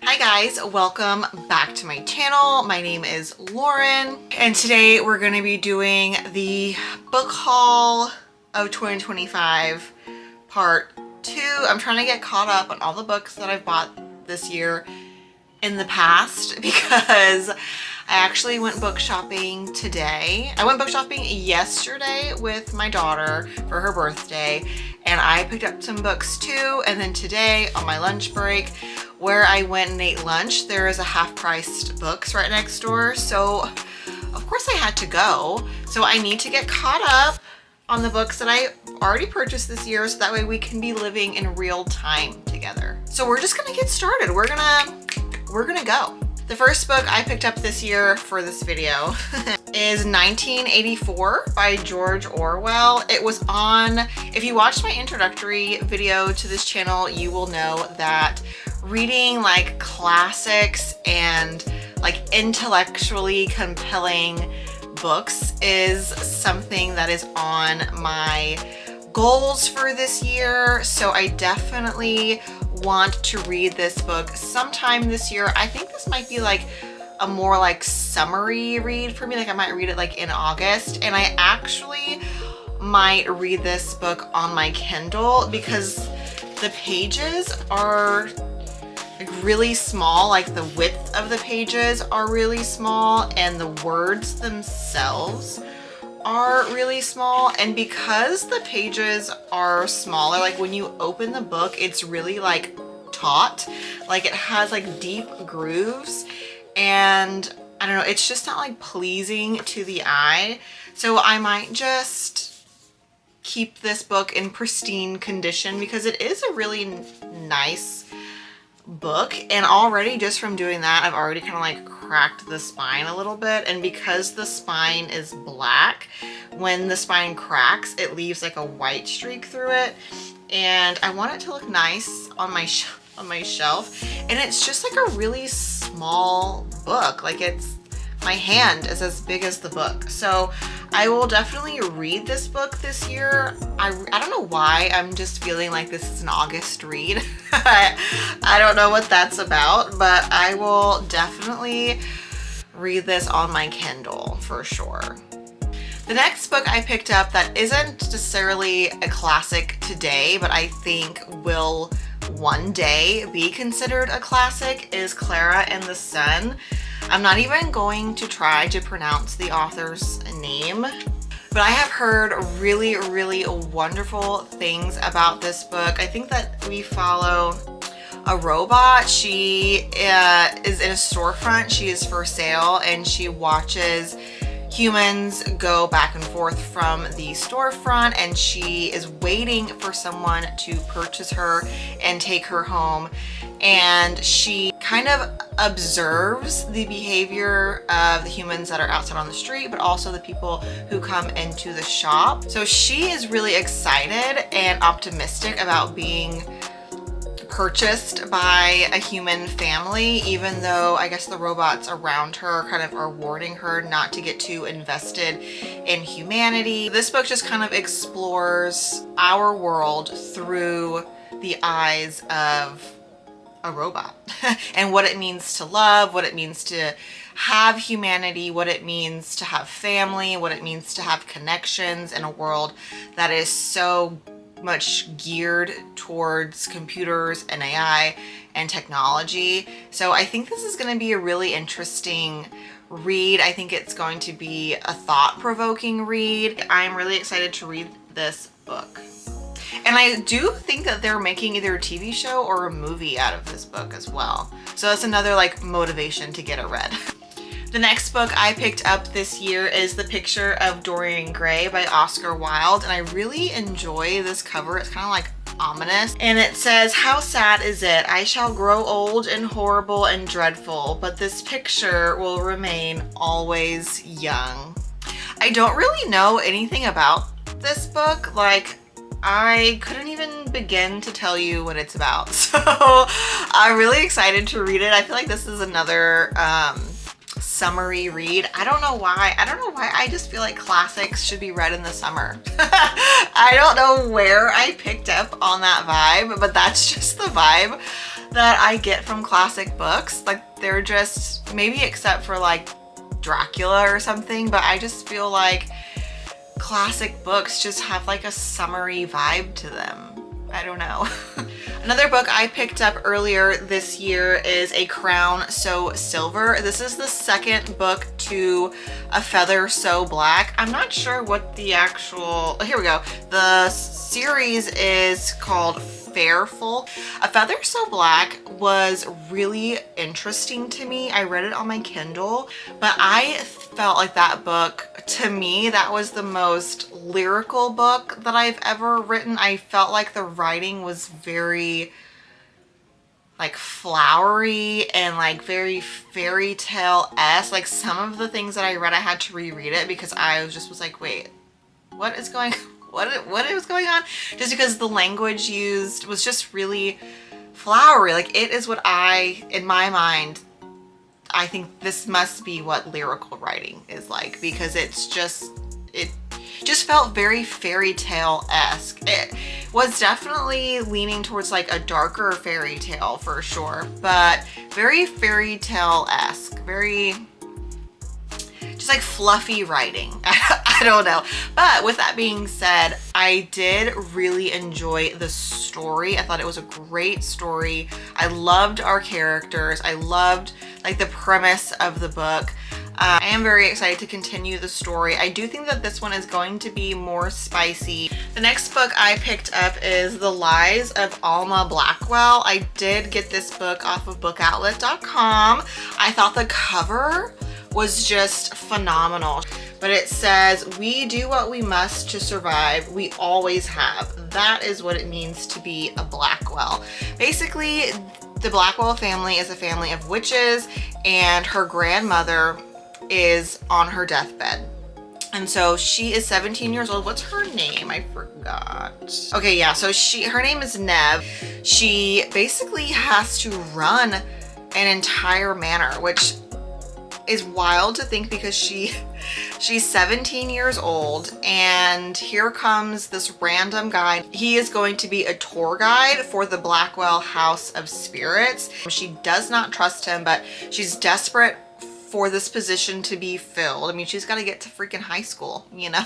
Hi guys, welcome back to my channel. My name is Lauren, and today we're going to be doing the book haul of 2025 part 2. I'm trying to get caught up on all the books that I've bought this year in the past because I actually went book shopping today. I went book shopping yesterday with my daughter for her birthday, and I picked up some books too. And then today on my lunch break, where I went and ate lunch, there is a half-priced books right next door. So of course I had to go. So I need to get caught up on the books that I already purchased this year, so that way we can be living in real time together. So we're just gonna get started. We're gonna go. The first book I picked up this year for this video is 1984 by George Orwell. It was on, if you watched my introductory video to this channel, you will know that reading like classics and like intellectually compelling books is something that is on my goals for this year. So I definitely want to read this book sometime this year. I think this might be like a more like summery read for me. Like I might read it like in August, and I actually might read this book on my Kindle because the pages are like really small. Like the width of the pages are really small, and the words themselves are really small. And because the pages are smaller, like when you open the book, it's really like taut, like it has like deep grooves, and I don't know, it's just not like pleasing to the eye. So I might just keep this book in pristine condition because it is a really nice book, and already just from doing that I've already kind of like cracked the spine a little bit. And because the spine is black, when the spine cracks it leaves like a white streak through it, and I want it to look nice on my shelf. And it's just like a really small book, like my hand is as big as the book. So I will definitely read this book this year. I don't know why, I'm just feeling like this is an August read. I don't know what that's about, but I will definitely read this on my Kindle for sure. The next book I picked up that isn't necessarily a classic today, but I think will one day be considered a classic, is Clara and the Sun. I'm not even going to try to pronounce the author's name, but I have heard really, really wonderful things about this book. I think that we follow a robot. She is in a storefront. She is for sale, and she watches humans go back and forth from the storefront, and she is waiting for someone to purchase her and take her home. And she kind of observes the behavior of the humans that are outside on the street, but also the people who come into the shop. So she is really excited and optimistic about being purchased by a human family, even though I guess the robots around her kind of are warning her not to get too invested in humanity. This book just kind of explores our world through the eyes of a robot and what it means to love, what it means to have humanity, what it means to have family, what it means to have connections in a world that is so much geared towards computers and AI and technology. So I think this is going to be a really interesting read. I think it's going to be a thought-provoking read. I'm really excited to read this book. And I do think that they're making either a TV show or a movie out of this book as well. So that's another like motivation to get it read. The next book I picked up this year is The Picture of Dorian Gray by Oscar Wilde, and I really enjoy this cover. It's kind of like ominous, and it says, "How sad is it? I shall grow old and horrible and dreadful, but this picture will remain always young." I don't really know anything about this book. Like, I couldn't even begin to tell you what it's about. So I'm really excited to read it. I feel like this is another summery read. I don't know why. I just feel like classics should be read in the summer. I don't know where I picked up on that vibe, but that's just the vibe that I get from classic books. Like they're just, maybe except for like Dracula or something, but I just feel like classic books just have like a summery vibe to them. I don't know. Another book I picked up earlier this year is A Crown So Silver. This is the second book to A Feather So Black. I'm not sure what the actual, oh, here we go. The series is called Fairful. A Feather So Black was really interesting to me. I read it on my Kindle, but I felt like that book, to me, that was the most lyrical book that I've ever written. I felt like the writing was very like flowery and like very fairy tale-esque. Like some of the things that I read, I had to reread it because I was like, wait, what is going what is going on? Just because the language used was just really flowery. Like it is what in my mind, I think this must be what lyrical writing is like, because it just felt very fairy tale-esque. It was definitely leaning towards like a darker fairy tale for sure, but very fairy tale-esque, very just like fluffy writing. I don't know. But with that being said, I did really enjoy the story. I thought it was a great story. I loved our characters. I loved like the premise of the book. I am very excited to continue the story. I do think that this one is going to be more spicy. The next book I picked up is The Lies of Alma Blackwell. I did get this book off of bookoutlet.com. I thought the cover was just phenomenal. But it says, "We do what we must to survive. We always have. That is what it means to be a Blackwell." Basically, the Blackwell family is a family of witches, and her grandmother is on her deathbed. And so she is 17 years old. What's her name? I forgot. Okay, yeah, so her name is Nev. She basically has to run an entire manor, which is wild to think because she's 17 years old, and here comes this random guy. He is going to be a tour guide for the Blackwell House of Spirits. She does not trust him, but she's desperate for this position to be filled. I mean, she's got to get to freaking high school, you know?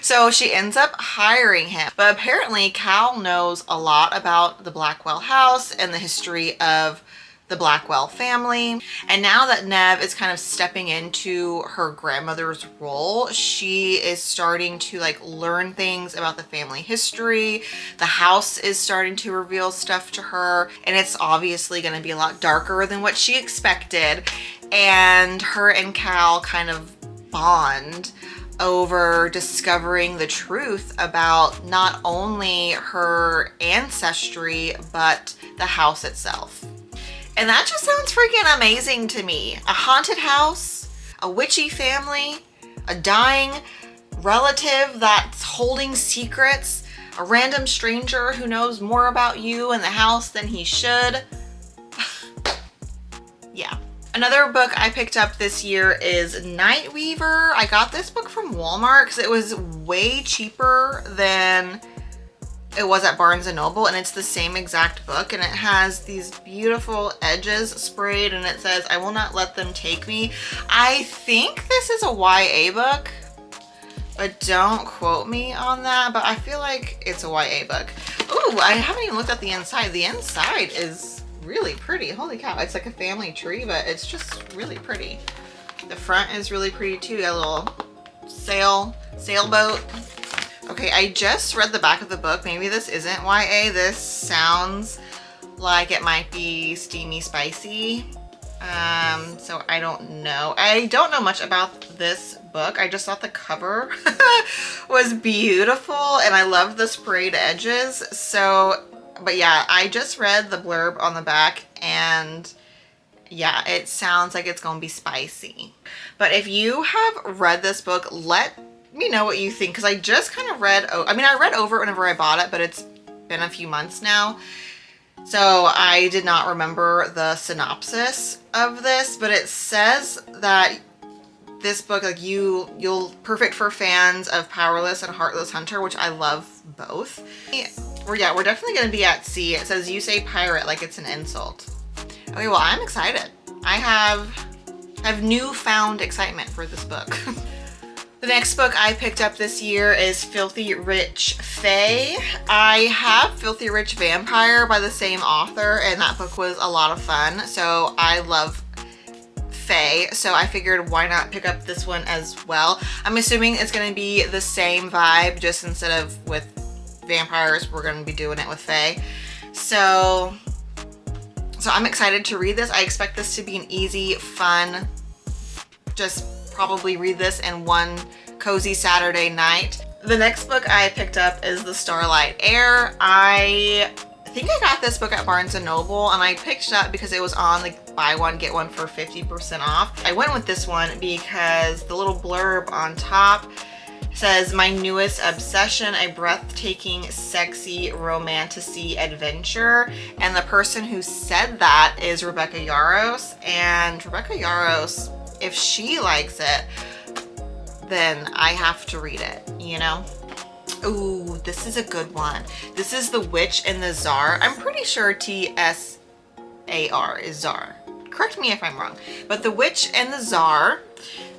So she ends up hiring him. But apparently Cal knows a lot about the Blackwell house and the history of the Blackwell family. And now that Nev is kind of stepping into her grandmother's role, she is starting to like learn things about the family history. The house is starting to reveal stuff to her, and it's obviously going to be a lot darker than what she expected. And her and Cal kind of bond over discovering the truth about not only her ancestry, but the house itself. And that just sounds freaking amazing to me. A haunted house, a witchy family, a dying relative that's holding secrets, a random stranger who knows more about you and the house than he should. Yeah. Another book I picked up this year is Nightweaver. I got this book from Walmart because it was way cheaper than it was at Barnes & Noble, and it's the same exact book, and it has these beautiful edges sprayed, and it says, "I will not let them take me." I think this is a YA book, but don't quote me on that, but I feel like it's a YA book. Ooh, I haven't even looked at the inside. The inside is really pretty. Holy cow, it's like a family tree, but it's just really pretty. The front is really pretty too. Got a little sailboat. Okay, I just read the back of the book. Maybe this isn't YA. This sounds like it might be steamy spicy. So I don't know. I don't know much about this book. I just thought the cover was beautiful, and I loved the sprayed edges. So, but yeah, I just read the blurb on the back, and yeah, it sounds like it's gonna be spicy. But if you have read this book, let me know what you think, because I just kind of read, I mean, I read over it whenever I bought it, but it's been a few months now, so I did not remember the synopsis of this. But it says that this book, like you'll perfect for fans of Powerless and Heartless Hunter, which I love both. We're definitely gonna be at sea. It says you say pirate like it's an insult. Okay, well, I'm excited. I have newfound excitement for this book. The next book I picked up this year is Filthy Rich Fae. I have Filthy Rich Vampire by the same author, and that book was a lot of fun. So I love Fae, so I figured why not pick up this one as well. I'm assuming it's gonna be the same vibe, just instead of with vampires, we're gonna be doing it with Fae. So I'm excited to read this. I expect this to be an easy, fun, just probably read this in one cozy Saturday night. The next book I picked up is The Starlight Heir. I think I got this book at Barnes & Noble, and I picked it up because it was on like buy one get one for 50% off. I went with this one because the little blurb on top says, my newest obsession, a breathtaking, sexy, romantasy adventure. And the person who said that is Rebecca Yarros. And Rebecca Yarros, if she likes it, then I have to read it, you know? Ooh, this is a good one. This is The Witch and the Tsar. I'm pretty sure T-S-A-R is Tsar. Correct me if I'm wrong. But The Witch and the Tsar,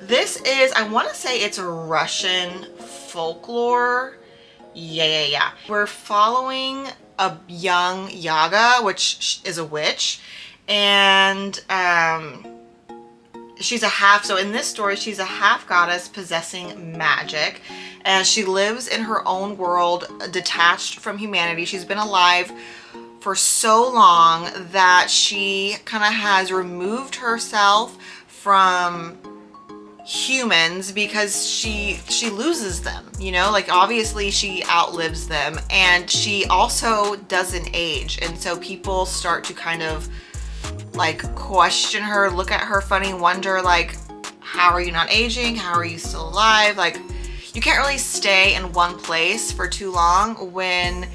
this is, I want to say it's Russian folklore. Yeah. We're following a young Yaga, which is a witch, and she's a half, so in this story, she's a half goddess possessing magic, and she lives in her own world, detached from humanity. She's been alive for so long that she kind of has removed herself from humans because she loses them, you know, like obviously she outlives them, and she also doesn't age, and so people start to kind of like question her, look at her funny, wonder like, how are you not aging? How are you still alive? Like, you can't really stay in one place for too long when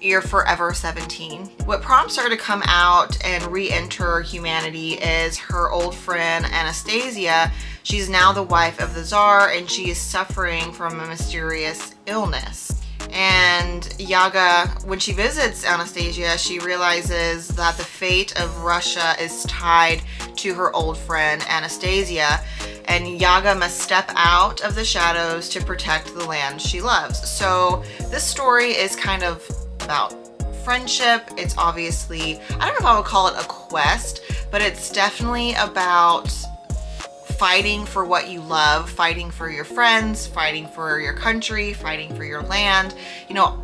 you're forever 17. What prompts her to come out and re-enter humanity is her old friend Anastasia. She's now the wife of the Tsar, and she is suffering from a mysterious illness. And Yaga, when she visits Anastasia, she realizes that the fate of Russia is tied to her old friend Anastasia, and Yaga must step out of the shadows to protect the land she loves. So this story is kind of about friendship. It's obviously, I don't know if I would call it a quest, but it's definitely about fighting for what you love, fighting for your friends, fighting for your country, fighting for your land. You know,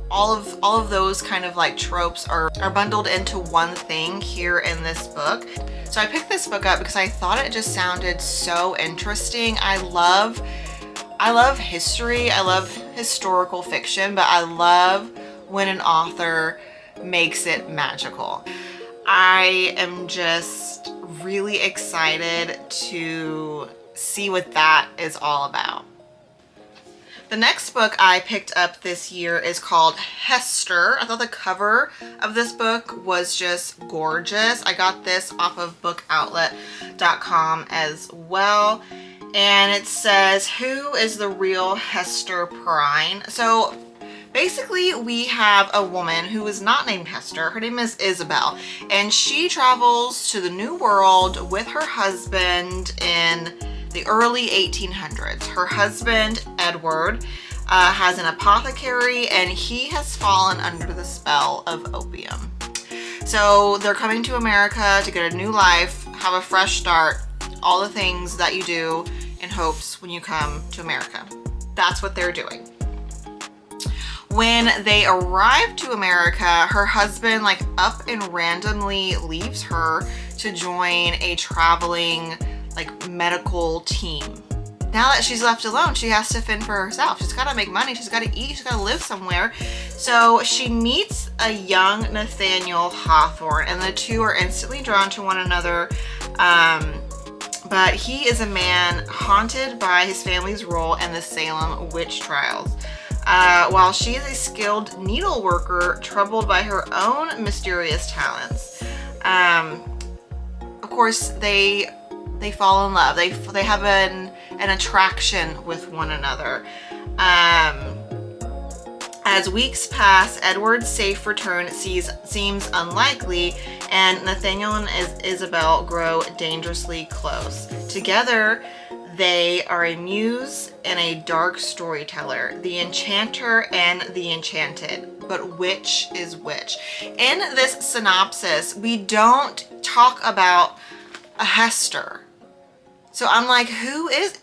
all of those kind of like tropes are bundled into one thing here in this book. So I picked this book up because I thought it just sounded so interesting. I love history, I love historical fiction, but I love when an author makes it magical. I am just really excited to see what that is all about. The next book I picked up this year is called Hester. I thought the cover of this book was just gorgeous. I got this off of bookoutlet.com as well. And it says, who is the real Hester Prynne? So basically, we have a woman who is not named Hester. Her name is Isabel, and she travels to the New World with her husband in the early 1800s. Her husband, Edward, has an apothecary, and he has fallen under the spell of opium. So they're coming to America to get a new life, have a fresh start, all the things that you do in hopes when you come to America. That's what they're doing. When they arrive to America, her husband like up and randomly leaves her to join a traveling like medical team. Now that she's left alone, she has to fend for herself. She's got to make money, she's got to eat, she's got to live somewhere. So she meets a young Nathaniel Hawthorne, and the two are instantly drawn to one another. But he is a man haunted by his family's role in the Salem witch trials. While she is a skilled needle worker troubled by her own mysterious talents. Of course, they fall in love. They have an attraction with one another. As weeks pass, Edward's safe return seems unlikely, and Nathaniel and Isabel grow dangerously close. Together, they are a muse and a dark storyteller, the enchanter and the enchanted. But which is which? In this synopsis, we don't talk about a Hester. So I'm like, who is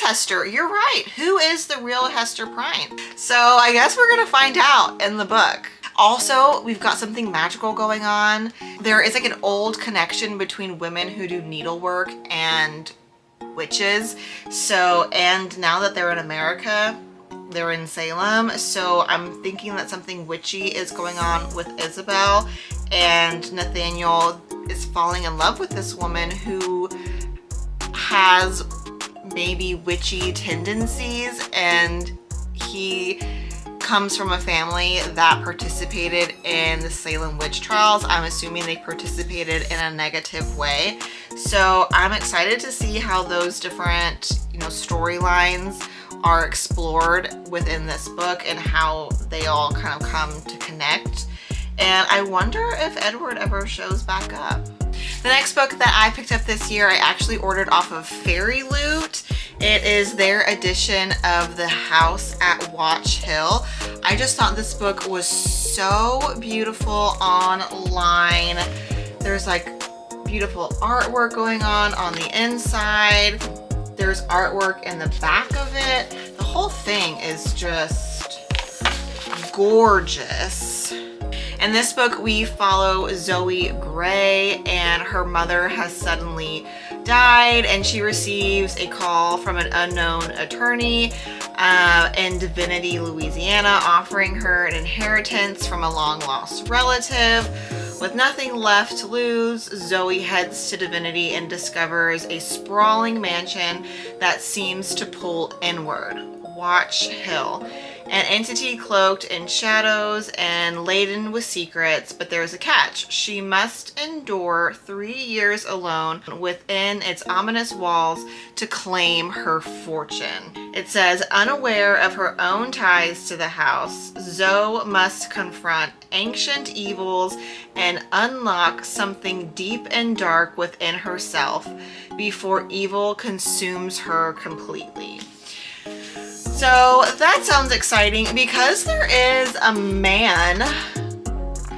Hester? You're right. Who is the real Hester Prynne? So I guess we're gonna find out in the book. Also, we've got something magical going on. There is like an old connection between women who do needlework and witches. So, and now that they're in America, they're in Salem. So I'm thinking that something witchy is going on with Isabel, and Nathaniel is falling in love with this woman who has maybe witchy tendencies, and he comes from a family that participated in the Salem witch trials. I'm assuming they participated in a negative way. So I'm excited to see how those different, storylines are explored within this book and how they all kind of come to connect. And I wonder if Edward ever shows back up. The next book that I picked up this year, I actually ordered off of Fairy Loot. It is their edition of The House at Watch Hill. I just thought this book was so beautiful online. There's like beautiful artwork going on the inside. There's artwork in the back of it. The whole thing is just gorgeous. In this book, we follow Zoe Gray, and her mother has suddenly died, and she receives a call from an unknown attorney in Divinity, Louisiana, offering her an inheritance from a long-lost relative. With nothing left to lose, Zoe heads to Divinity and discovers a sprawling mansion that seems to pull inward. Watch Hill. An entity cloaked in shadows and laden with secrets, but there's a catch. She must endure 3 years alone within its ominous walls to claim her fortune. It says, unaware of her own ties to the house, Zoe must confront ancient evils and unlock something deep and dark within herself before evil consumes her completely. So that sounds exciting. Because there is a man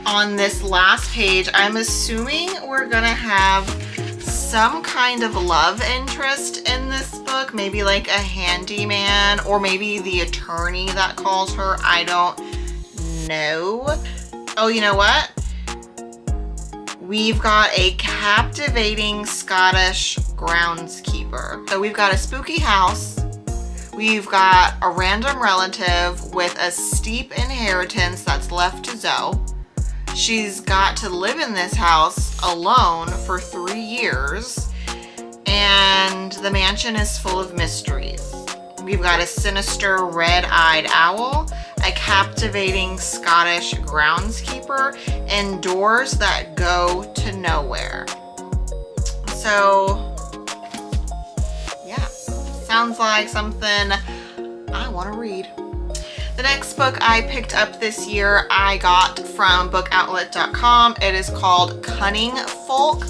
on this last page, I'm assuming we're gonna have some kind of love interest in this book. Maybe like a handyman, or maybe the attorney that calls her. I don't know. Oh, you know what? We've got a captivating Scottish groundskeeper. So we've got a spooky house. We've got a random relative with a steep inheritance that's left to Zoe. She's got to live in this house alone for 3 years, and the mansion is full of mysteries. We've got a sinister red-eyed owl, a captivating Scottish groundskeeper, and doors that go to nowhere. So sounds like something I want to read. The next book I picked up this year I got from bookoutlet.com. It is called Cunning Folk.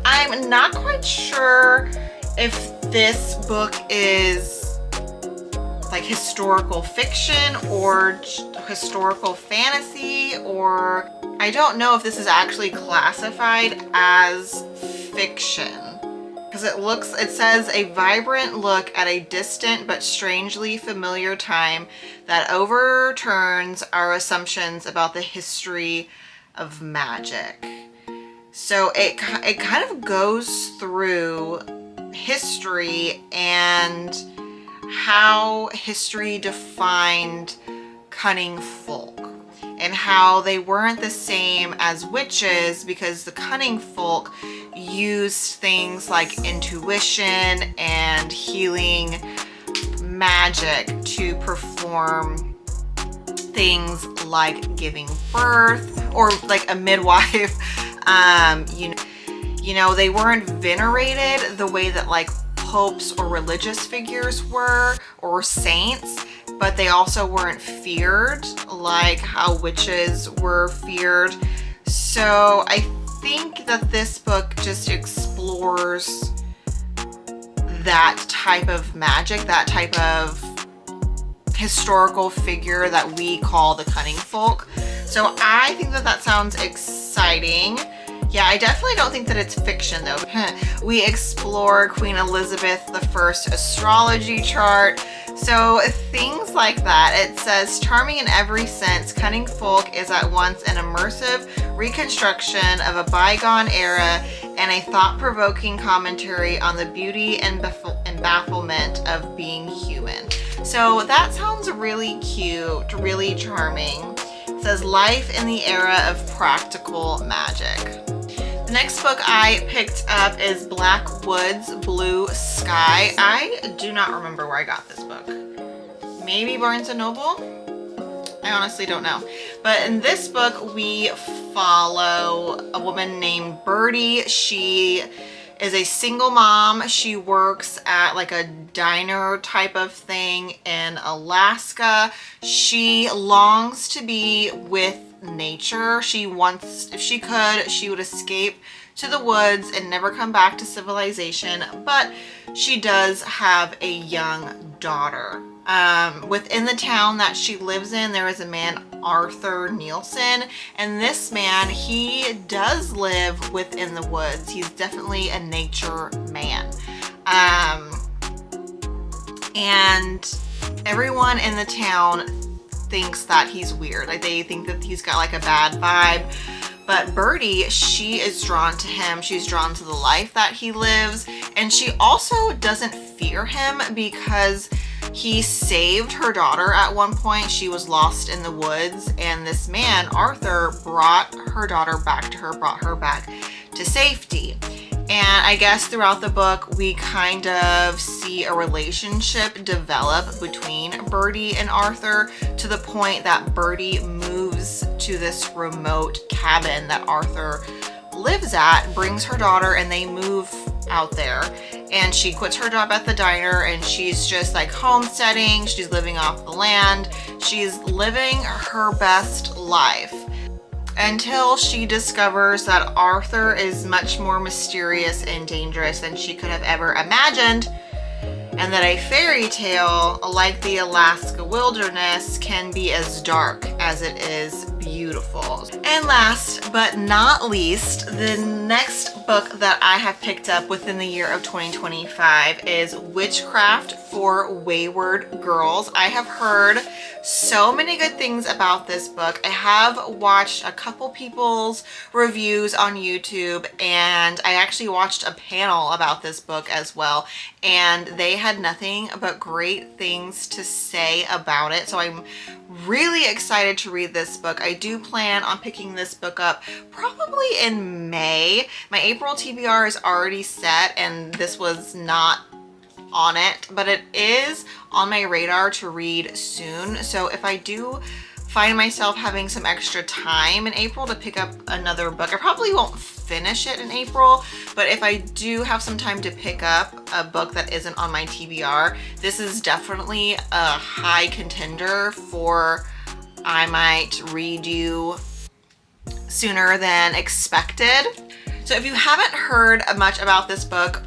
I'm not quite sure if this book is like historical fiction or historical fantasy, or I don't know if this is actually classified as fiction. Because it says a vibrant look at a distant but strangely familiar time that overturns our assumptions about the history of magic. So it kind of goes through history and how history defined cunning folk, and how they weren't the same as witches, because the cunning folk used things like intuition and healing magic to perform things like giving birth, or like a midwife. They weren't venerated the way that like popes or religious figures were, or saints. but they also weren't feared like how witches were feared. So I think that this book just explores that type of magic, that type of historical figure that we call the cunning folk. So I think that that sounds exciting. Yeah, I definitely don't think that it's fiction though. We explore Queen Elizabeth I astrology chart. So things like that. It says, charming in every sense, Cunning Folk is at once an immersive reconstruction of a bygone era and a thought-provoking commentary on the beauty and bafflement of being human. So that sounds really cute, really charming. It says, life in the era of practical magic. The next book I picked up is Black Woods, Blue Sky. I do not remember where I got this book. Maybe Barnes & Noble? I honestly don't know. But in this book, we follow a woman named Birdie. She is a single mom. She works at like a diner type of thing in Alaska. She longs to be with nature. She wants, if she could, she would escape to the woods and never come back to civilization, but she does have a young daughter. Within the town that she lives in, there is a man, Arthur Nielsen, and this man, he does live within the woods. He's definitely a nature man. And everyone in the town thinks that he's weird. Like they think that he's got like a bad vibe. But Birdie, she is drawn to him. She's drawn to the life that he lives. And she also doesn't fear him because he saved her daughter at one point. She was lost in the woods, and this man, Arthur, brought her daughter back to her, brought her back to safety. And I guess throughout the book, we kind of see a relationship develop between Birdie and Arthur to the point that Birdie moves to this remote cabin that Arthur lives at, brings her daughter, and they move out there. And she quits her job at the diner and she's just like homesteading. She's living off the land. She's living her best life until she discovers that Arthur is much more mysterious and dangerous than she could have ever imagined, and that a fairy tale like the Alaska wilderness can be as dark as it is beautiful. And last but not least, the next book that I have picked up within the year of 2025 is Witchcraft for Wayward Girls. I have heard so many good things about this book. I have watched a couple people's reviews on YouTube, and I actually watched a panel about this book as well, and they had nothing but great things to say about it. So I'm really excited to read this book. I do plan on picking this book up probably in May. My April TBR is already set and this was not on it, but it is on my radar to read soon. So if I do find myself having some extra time in April to pick up another book, I probably won't finish it in April, but if I do have some time to pick up a book that isn't on my TBR, this is definitely a high contender for I might read you sooner than expected. So if you haven't heard much about this book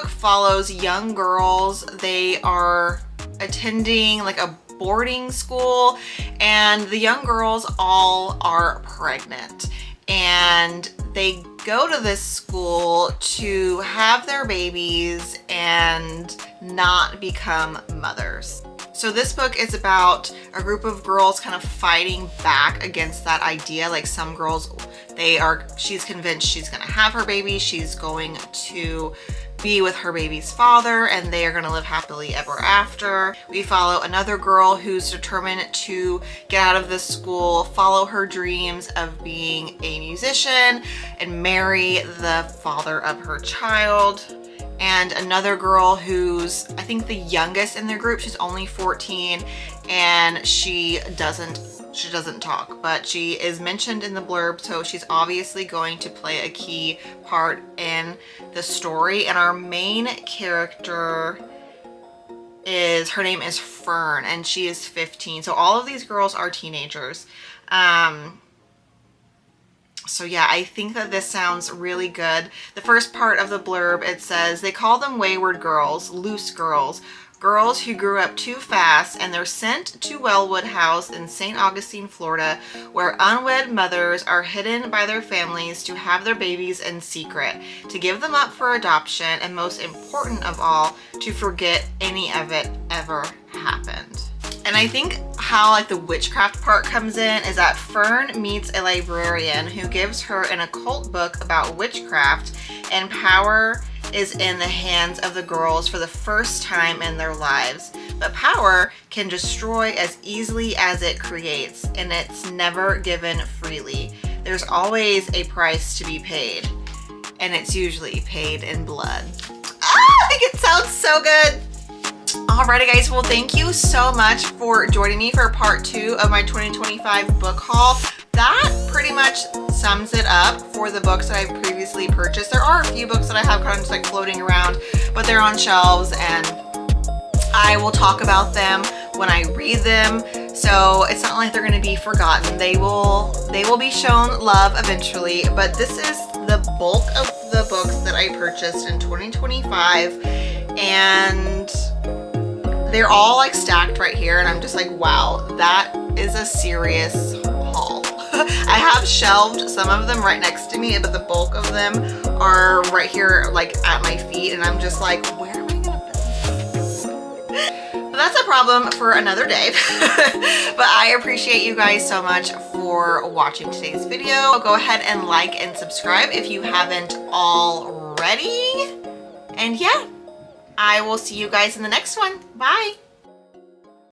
follows young girls. They are attending like a boarding school, and the young girls all are pregnant, and they go to this school to have their babies and not become mothers. So this book is about a group of girls kind of fighting back against that idea. Like some girls, she's convinced she's gonna have her baby, she's going to be with her baby's father, and they are gonna live happily ever after. We follow another girl who's determined to get out of this school, follow her dreams of being a musician, and marry the father of her child. And another girl who's, I think, the youngest in the group. She's only 14, and she doesn't talk, but she is mentioned in the blurb, so she's obviously going to play a key part in the story. And our main character her name is Fern, and she is 15. So all of these girls are teenagers. So yeah, I think that this sounds really good. The first part of the blurb, it says, they call them wayward girls, loose girls, girls who grew up too fast, and they're sent to Wellwood House in St. Augustine, Florida, where unwed mothers are hidden by their families to have their babies in secret, to give them up for adoption, and most important of all, to forget any of it ever happened. And I think how like the witchcraft part comes in is that Fern meets a librarian who gives her an occult book about witchcraft, and power is in the hands of the girls for the first time in their lives. But power can destroy as easily as it creates, and it's never given freely. There's always a price to be paid, and it's usually paid in blood. I think it sounds so good. Alrighty guys, well thank you so much for joining me for part 2 of my 2025 book haul. That pretty much sums it up for the books that I've previously purchased. There are a few books that I have kind of just like floating around, but they're on shelves and I will talk about them when I read them. So it's not like they're going to be forgotten. They will be shown love eventually, but this is the bulk of the books that I purchased in 2025, and they're all like stacked right here, and I'm just like, wow, that is a serious haul. I have shelved some of them right next to me, but the bulk of them are right here like at my feet, and I'm just like, where am I gonna put them? But that's a problem for another day. But I appreciate you guys so much for watching today's video. Go ahead and like and subscribe if you haven't already. And yeah, I will see you guys in the next one. Bye.